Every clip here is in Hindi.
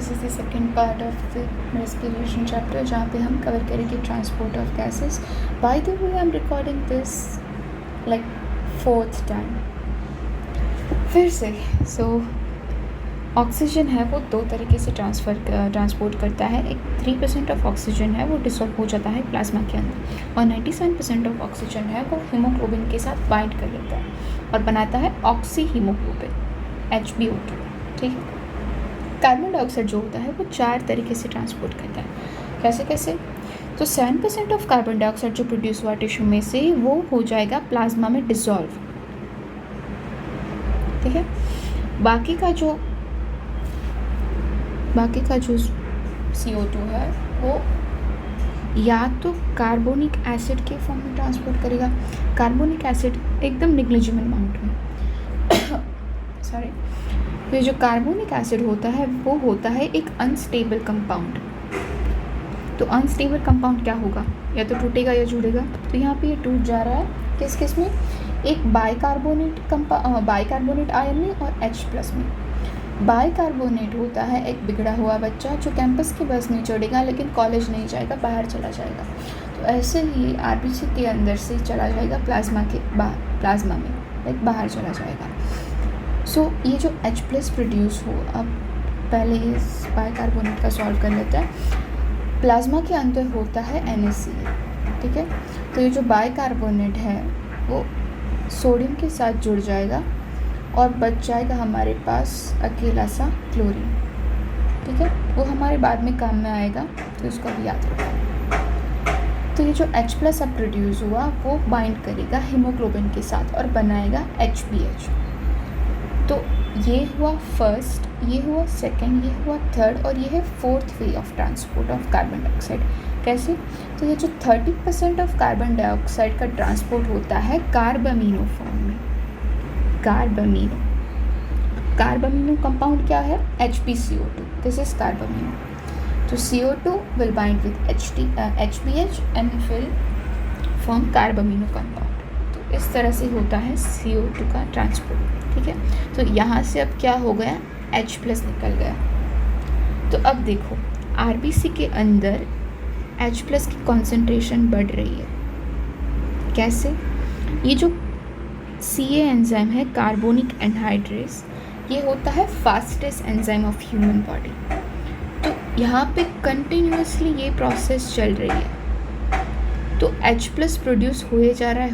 This is the second part of the respiration chapter, जहाँ पे हम कवर करेंगे transport of gases. By the way I am recording this like 4th time फिर से. सो ऑक्सीजन है वो दो तरीके से ट्रांसपोर्ट करता है. एक 3% ऑफ ऑक्सीजन है वो डिसॉल्व हो जाता है प्लाज्मा के अंदर, और 97% ऑफ ऑक्सीजन है वो हीमोग्लोबिन के साथ बाइंड कर लेता है और बनाता है ऑक्सी हीमोग्लोबिन HbO2. ठीक है. कार्बन डाइऑक्साइड जो होता है वो 4 तरीके से ट्रांसपोर्ट करता है. कैसे कैसे? तो 7% ऑफ कार्बन डाइऑक्साइड जो प्रोड्यूस हुआ टिश्यू में से वो हो जाएगा प्लाज्मा में डिसॉल्व. ठीक है. बाकी का जो CO2 है वो या तो कार्बोनिक एसिड के फॉर्म में ट्रांसपोर्ट करेगा. कार्बोनिक एसिड एकदम निग्लिजिबल अमाउंट में सॉरी. तो ये जो कार्बोनिक एसिड होता है वो होता है एक अनस्टेबल कंपाउंड. तो अनस्टेबल कंपाउंड क्या होगा? या तो टूटेगा या जुड़ेगा. तो यहाँ पे ये टूट जा रहा है किस में? एक बाइकार्बोनेट आयन में और H+ में. बाइकार्बोनेट होता है एक बिगड़ा हुआ बच्चा जो कैंपस की बस नहीं चढ़ेगा लेकिन कॉलेज नहीं जाएगा, बाहर चला जाएगा. तो ऐसे ही RBC के अंदर से चला जाएगा प्लाज्मा में लाइक बाहर चला जाएगा. सो ये जो H+ प्रोड्यूस हो, अब पहले इस बाइकार्बोनेट का सॉल्व कर लेते हैं. प्लाज्मा के अंदर होता है NaCl. ठीक है. तो ये जो बाइकार्बोनेट है वो सोडियम के साथ जुड़ जाएगा और बच जाएगा हमारे पास अकेला सा क्लोरीन. ठीक है. वो हमारे बाद में काम में आएगा, तो इसको भी याद रखो. तो ये जो H+ अब प्रोड्यूस हुआ वो बाइंड करेगा हीमोग्लोबिन के साथ और बनाएगा HbH. तो ये हुआ फर्स्ट, ये हुआ सेकंड, ये हुआ थर्ड, और ये है 4th way of transport of carbon dioxide. कैसे? तो ये जो 30% ऑफ कार्बन डाइऑक्साइड का ट्रांसपोर्ट होता है कार्बामीनो फॉर्म में. कार्बामीनो कंपाउंड क्या है? HbCO2. This is carbamino. तो CO2 will bind with HbH and will form carbamino compound. तो इस तरह से होता है CO2 का ट्रांसपोर्ट. ठीक है. तो यहाँ से अब क्या हो गया? H+ निकल गया. तो अब देखो RBC के अंदर H+ की कॉन्सेंट्रेशन बढ़ रही है. कैसे? ये जो CA एंजाइम है कार्बोनिक एनहाइड्रेस, ये होता है fastest enzyme of human body. तो यहाँ पे कंटिन्यूसली ये प्रोसेस चल रही है. तो H+ प्रोड्यूस हुए जा रहा है.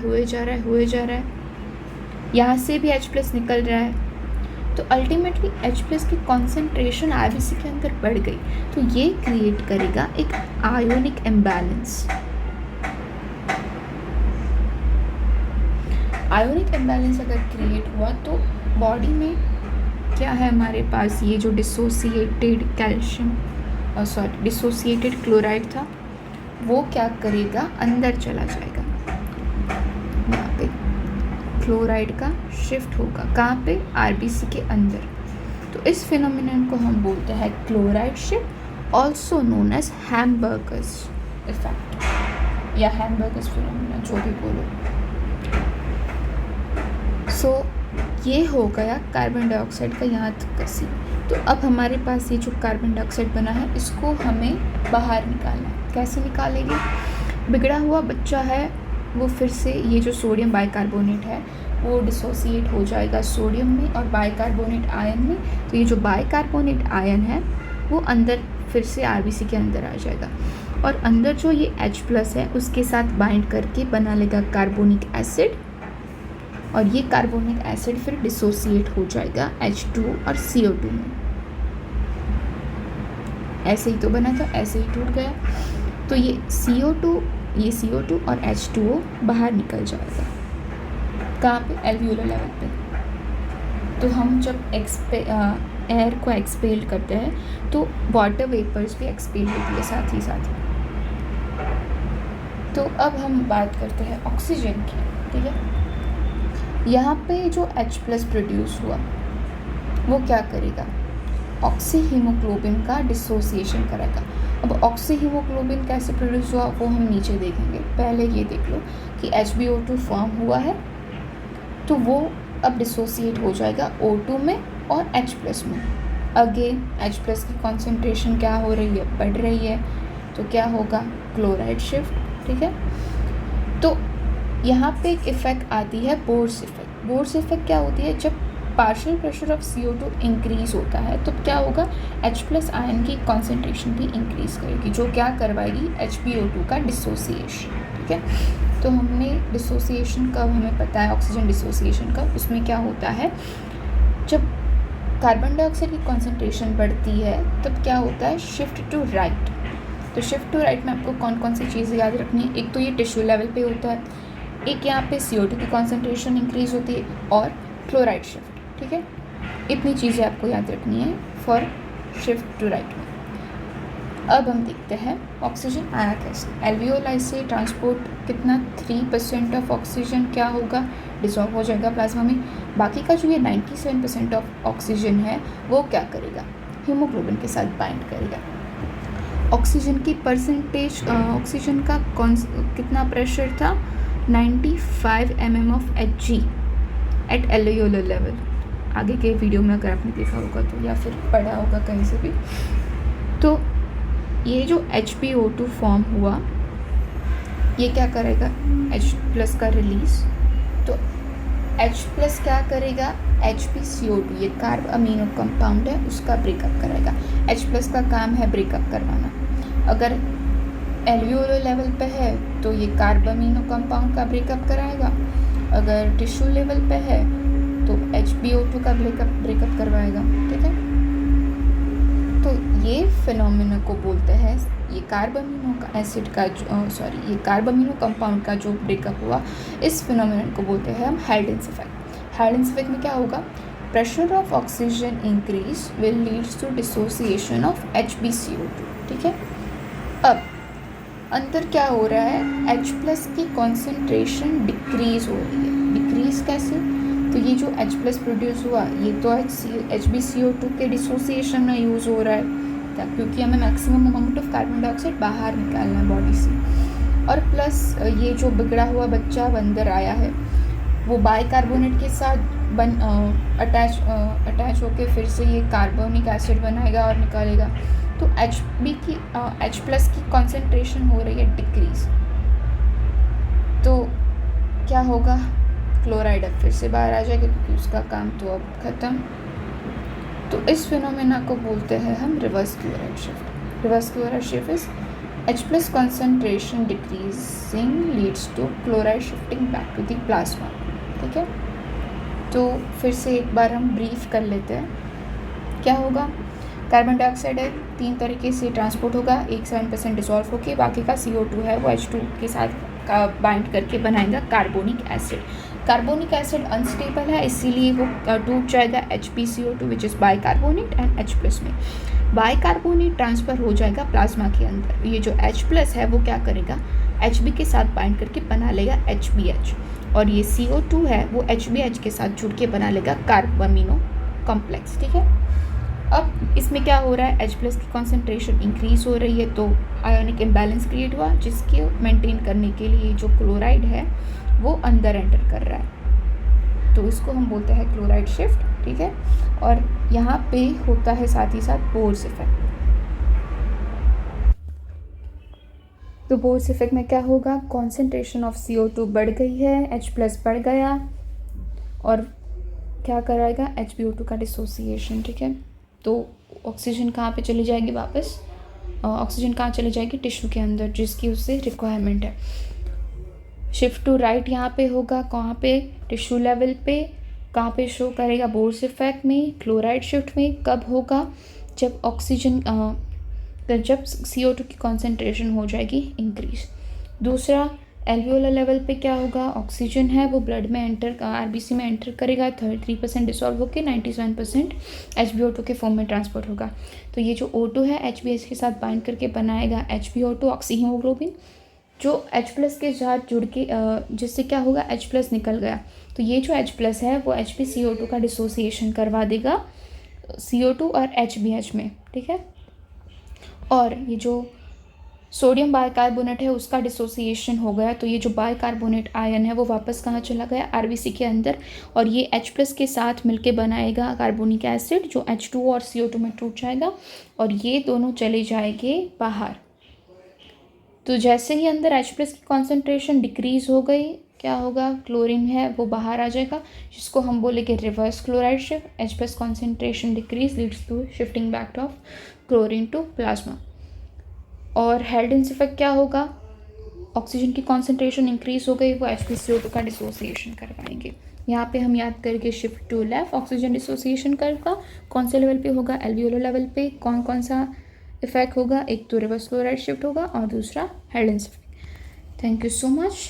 यहाँ से भी H+ निकल रहा है. तो अल्टीमेटली H+ की कॉन्सेंट्रेशन RBC के अंदर बढ़ गई. तो ये क्रिएट करेगा एक आयोनिक इम्बैलेंस. आयोनिक इम्बैलेंस अगर क्रिएट हुआ तो बॉडी में क्या है हमारे पास? ये जो डिसोसिएटेड क्लोराइड था वो क्या करेगा? अंदर चला जाएगा. यहाँ पे क्लोराइड का शिफ्ट होगा. कहाँ पे? RBC के अंदर. तो इस फिनोमिनन को हम बोलते हैं chloride shift, also known as Hamburger's effect या हैमबर्गर्स फिनोमिनन, जो भी बोलो. सो ये हो गया कार्बन डाइऑक्साइड का यहाँ तक का सीन. तो अब हमारे पास ये जो कार्बन डाइऑक्साइड बना है इसको हमें बाहर निकालना है. कैसे निकालेंगे? बिगड़ा हुआ बच्चा है वो फिर से ये जो सोडियम बाइकार्बोनेट है वो डिसोसिएट हो जाएगा सोडियम में और बाइकार्बोनेट आयन में. तो ये जो बाइकार्बोनेट आयन है वो अंदर फिर से RBC के अंदर आ जाएगा और अंदर जो ये H+ है उसके साथ बाइंड करके बना लेगा कार्बोनिक एसिड, और ये कार्बोनिक एसिड फिर डिसोसिएट हो जाएगा H2O और CO2 में. ऐसे ही तो बना था, ऐसे ही टूट गया. तो ये CO2 और H2O बाहर निकल जाएगा. कहाँ पे? एल्वियोलर लेवल पे. तो हम जब एयर को एक्सपेल करते हैं तो वाटर वेपर्स भी एक्सपेल होती है साथ ही साथ. तो अब हम बात करते हैं ऑक्सीजन की. ठीक है. यहाँ पे जो H+ प्रोड्यूस हुआ वो क्या करेगा? ऑक्सी हीमोग्लोबिन का डिसोसिएशन करेगा. अब ऑक्सी हीमोग्लोबिन कैसे प्रोड्यूस हुआ वो हम नीचे देखेंगे. पहले ये देख लो कि HbO2 फॉर्म हुआ है तो वो अब डिसोसिएट हो जाएगा O2 में और H+ में. आगे H प्लस की कॉन्सेंट्रेशन क्या हो रही है, बढ़ रही है, तो क्या होगा, क्लोराइड शिफ्ट। ठीक है, तो यहाँ पे एक इफ़ेक्ट आती है बोर्स इफेक्ट। बोर्स इफेक्ट क्या होती है, जब partial pressure of CO2 increase होता है तो क्या होगा, H प्लस आयन की कॉन्सेंट्रेशन भी इंक्रीज करेगी, जो क्या करवाएगी, HbO2 का डिसोसिएशन। ठीक है, तो हमने डिसोसिएशन कब हमें पता है, ऑक्सीजन डिसोसिएशन का, उसमें क्या होता है, जब कार्बन डाइऑक्साइड की कॉन्सेंट्रेशन बढ़ती है तब क्या होता है, शिफ्ट टू राइट। तो शिफ्ट टू राइट में आपको कौन कौन सी चीज़ें याद रखनी है, एक तो ये टिश्यू लेवल पे होता है, एक यहाँ पे CO2 की कॉन्सेंट्रेशन इंक्रीज होती है, और क्लोराइड शिफ्ट। ठीक है, इतनी चीज़ें आपको याद रखनी है फॉर शिफ्ट टू राइट में। अब हम देखते हैं ऑक्सीजन आया कैसे। एल्वियोलाई से ट्रांसपोर्ट कितना, 3% ऑफ ऑक्सीजन क्या होगा, डिसॉल्व हो जाएगा प्लाज्मा में। बाकी का जो ये 97% ऑफ ऑक्सीजन है वो क्या करेगा, हीमोग्लोबिन के साथ बाइंड करेगा। ऑक्सीजन की परसेंटेज, ऑक्सीजन का कितना प्रेशर था, 95 mm of Hg at alveolar level. आगे के वीडियो में अगर आपने देखा होगा तो, या फिर पढ़ा होगा कहीं से भी, तो ये जो HbO2 फॉर्म हुआ, ये क्या करेगा, H प्लस का रिलीज। तो H प्लस क्या करेगा, HbCO2, ये कार्ब अमीनो कंपाउंड है, उसका ब्रेकअप करेगा। H प्लस का काम है ब्रेकअप करवाना। अगर एल्वियोलर लेवल पे है तो ये कार्ब अमीनो कंपाउंड का ब्रेकअप कराएगा, अगर टिश्यू लेवल पे है तो HbO2 का ब्रेकअप करवाएगा। ठीक है, तो ये फिनोमेना को बोलते हैं, ये कार्ब अमीनो का एसिड का ये कार्ब अमीनो कंपाउंड का जो ब्रेकअप हुआ, इस फिनोमेना को बोलते हैं हम हेल्डेंस इफेक्ट। हेल्डेंस इफेक्ट में क्या होगा, pressure of oxygen increase will leads to dissociation of HbCO2। ठीक है, अब अंदर क्या हो रहा है, H प्लस की कॉन्सेंट्रेशन डिक्रीज हो रही है। डिक्रीज कैसे, तो ये जो H प्लस प्रोड्यूस हुआ ये तो HbCO2 के डिसोसिएशन में यूज़ हो रहा है, क्योंकि हमें maximum amount of carbon dioxide बाहर निकालना है बॉडी से। और प्लस ये जो बिगड़ा हुआ बच्चा अंदर आया है वो बाइकार्बोनेट के साथ अटैच होकर फिर से ये कार्बोनिक एसिड बनाएगा और निकालेगा। तो H प्लस की कॉन्सेंट्रेशन हो रही है डिक्रीज, तो क्या होगा, क्लोराइड अब फिर से बाहर आ जाएगा क्योंकि उसका काम तो अब ख़त्म। तो इस फिनोमेना को बोलते हैं हम reverse chloride shift. Reverse chloride shift is H plus concentration decreasing leads to chloride shifting back to the plasma. ठीक है, तो फिर से एक बार हम ब्रीफ कर लेते हैं। क्या होगा, कार्बन डाइऑक्साइड है, 3 तरीके से ट्रांसपोर्ट होगा, एक 7% डिसॉल्व होकर, बाकी का CO2 है वो H2 के साथ बाइंड करके बनाएगा carbonic acid. Carbonic acid unstable है, इसीलिए वो टूट जाएगा HbCO2 which is bicarbonate and H plus में। बाइकार्बोनेट ट्रांसफ़र हो जाएगा प्लाज्मा के अंदर। ये जो H प्लस है वो क्या करेगा, Hb के साथ बाइंड करके बना लेगा HbH, और ये CO2 है वो HbH के साथ जुड़ के बना लेगा कार्बोमिनो कॉम्प्लेक्स। ठीक है, अब इसमें क्या हो रहा है, H प्लस की कॉन्सेंट्रेशन इंक्रीज हो रही है, तो आयोनिक इम्बैलेंस क्रिएट हुआ, जिसके मेंटेन करने के लिए जो क्लोराइड है वो अंदर एंटर कर रहा है, तो इसको हम बोलते हैं क्लोराइड शिफ्ट। ठीक है, और यहाँ पे होता है साथ ही साथ बोर्स इफेक्ट। तो बोर्स इफेक्ट में क्या होगा, कॉन्सेंट्रेशन ऑफ CO2 बढ़ गई है, H प्लस बढ़ गया, और क्या कराएगा, HbO2 का डिसोसिएशन। ठीक है, तो ऑक्सीजन कहाँ पे चली जाएगी वापस, ऑक्सीजन कहाँ चली जाएगी, टिश्यू के अंदर, जिसकी उससे रिक्वायरमेंट है। शिफ्ट टू राइट यहाँ पे होगा, कहाँ पे, टिश्यू लेवल पे। कहाँ पे शो करेगा, बोर्स इफेक्ट में, क्लोराइड शिफ्ट में। कब होगा, जब ऑक्सीजन जब CO2 की कॉन्सेंट्रेशन हो जाएगी इंक्रीज। दूसरा, एल्वियोलर लेवल पे क्या होगा, ऑक्सीजन है वो ब्लड में एंटर, RBC में एंटर करेगा, 3% डिसॉल्व होकर 97% HbO2 के फॉर्म में ट्रांसपोर्ट होगा। तो ये जो O2 है HbH के साथ बाइंड करके बनाएगा HbO2 ऑक्सी हीमोग्लोबिन, जो H प्लस के साथ जुड़ के जिससे क्या होगा, H प्लस निकल गया, तो ये जो H प्लस है वो HbCO2 का डिसोसिएशन करवा देगा CO2 और HbH में। ठीक है, और ये जो सोडियम बाइकार्बोनेट है उसका डिसोसिएशन हो गया, तो ये जो बाइकार्बोनेट आयन है वो वापस कहाँ चला गया, आरबीसी के अंदर, और ये H+ के साथ मिलके बनाएगा कार्बोनिक एसिड जो H2 और CO2 में टूट जाएगा और ये दोनों चले जाएंगे बाहर। तो जैसे ही अंदर H+ की कॉन्सेंट्रेशन डिक्रीज़ हो गई, क्या होगा, क्लोरीन है वो बाहर आ जाएगा, जिसको हम बोलेंगे reverse chloride shift. H+ concentration decrease leads to shifting back of chlorine to plasma. और हेल्डेंस इफेक्ट क्या होगा, ऑक्सीजन की कॉन्सेंट्रेशन इंक्रीज हो गई, वो H2CO2 का डिसोसिएशन कर पाएंगे। यहाँ पे हम याद करके shift to left oxygen dissociation curve का कौन से लेवल पे होगा, एल्वियोलर लेवल पे कौन कौन सा इफेक्ट होगा, एक तो रिवर्स क्लोराइड शिफ्ट होगा और दूसरा Haldane's effect. Thank you so much.